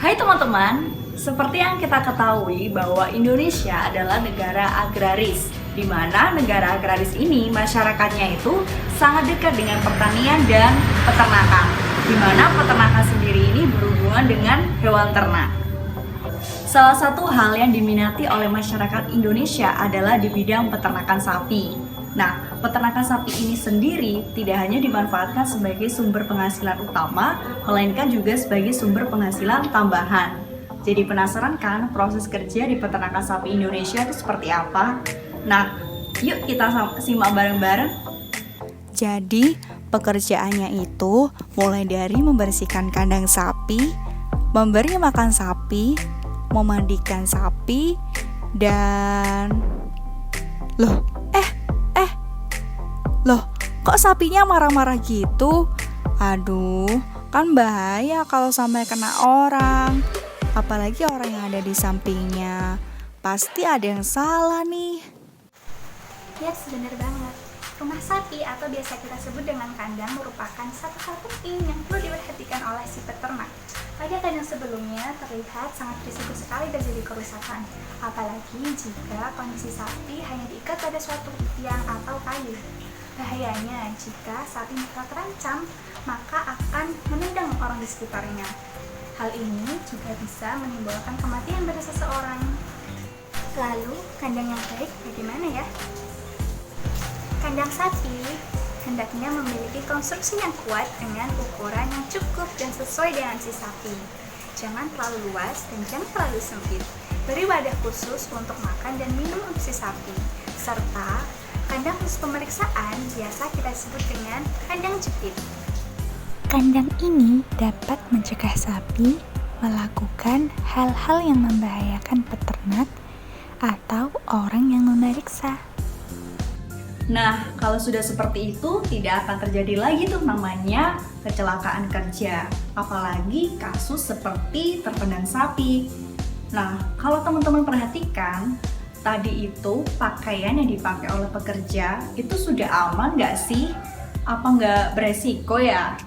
Hai teman-teman, seperti yang kita ketahui bahwa Indonesia adalah negara agraris, di mana negara agraris ini masyarakatnya itu sangat dekat dengan pertanian dan peternakan, di mana peternakan sendiri ini berhubungan dengan hewan ternak. Salah satu hal yang diminati oleh masyarakat Indonesia adalah di bidang peternakan sapi. Nah, peternakan sapi ini sendiri tidak hanya dimanfaatkan sebagai sumber penghasilan utama, melainkan juga sebagai sumber penghasilan tambahan. Jadi penasaran kan proses kerja di peternakan sapi Indonesia itu seperti apa? Nah, yuk kita simak bareng-bareng. Jadi, pekerjaannya itu mulai dari membersihkan kandang sapi, memberi makan sapi, memandikan sapi, dan... Loh, kok sapinya marah-marah gitu? Aduh, kan bahaya kalau sampai kena orang. Apalagi orang yang ada di sampingnya. Pasti ada yang salah nih. Yes, benar banget. Rumah sapi atau biasa kita sebut dengan kandang merupakan satu hal penting yang perlu diperhatikan oleh si peternak. Pada kandang sebelumnya terlihat sangat risiko sekali terjadi kerusakan, apalagi jika kondisi sapi hanya diikat pada suatu tiang atau kayu. Bahayanya jika sapi mereka terancam, maka akan menendang orang di sekitarnya. Hal ini juga bisa menimbulkan kematian pada seseorang. Lalu, kandang yang baik bagaimana ya? Kandang sapi hendaknya memiliki konstruksi yang kuat dengan ukuran yang cukup dan sesuai dengan si sapi. Jangan terlalu luas dan jangan terlalu sempit. Beri wadah khusus untuk makan dan minum untuk si sapi. Serta kandang khusus pemeriksaan biasa kita sebut dengan kandang jepit. Kandang ini dapat mencegah sapi melakukan hal-hal yang membahayakan peternak atau orang yang memeriksa. Nah, kalau sudah seperti itu, tidak akan terjadi lagi tuh namanya kecelakaan kerja. Apalagi kasus seperti terpendam sapi. Nah, kalau teman-teman perhatikan, tadi itu pakaian yang dipakai oleh pekerja itu sudah aman nggak sih? Apa nggak beresiko ya?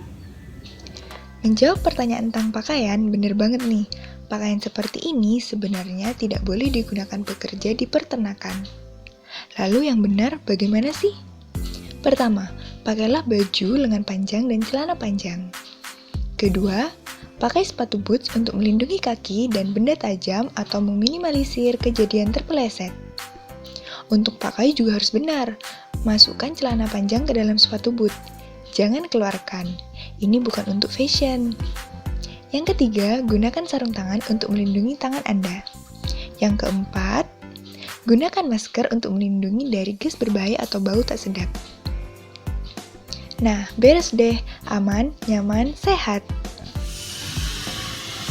Menjawab pertanyaan tentang pakaian, bener banget nih. Pakaian seperti ini sebenarnya tidak boleh digunakan pekerja di peternakan. Lalu yang benar bagaimana sih? Pertama, pakailah baju lengan panjang dan celana panjang. Kedua, pakai sepatu boots untuk melindungi kaki dan benda tajam atau meminimalisir kejadian terpeleset. Untuk pakai juga harus benar. Masukkan celana panjang ke dalam sepatu boot. Jangan keluarkan. Ini bukan untuk fashion. Yang ketiga, gunakan sarung tangan untuk melindungi tangan Anda. Yang keempat, gunakan masker untuk melindungi dari gas berbahaya atau bau tak sedap. Nah, beres deh. Aman, nyaman, sehat.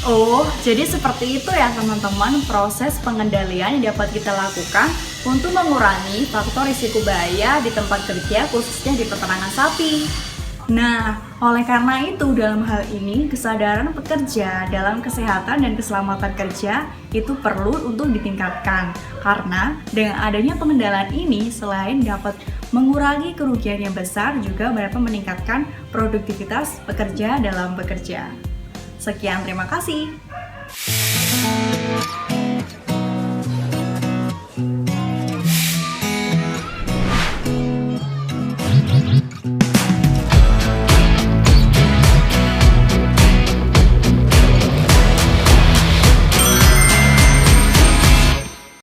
Oh, jadi seperti itu ya teman-teman proses pengendalian yang dapat kita lakukan untuk mengurangi faktor risiko bahaya di tempat kerja khususnya di peternakan sapi. Nah, oleh karena itu dalam hal ini kesadaran pekerja dalam kesehatan dan keselamatan kerja itu perlu untuk ditingkatkan. Karena dengan adanya pengendalian ini selain dapat mengurangi kerugian yang besar juga dapat meningkatkan produktivitas pekerja dalam bekerja. Sekian, terima kasih.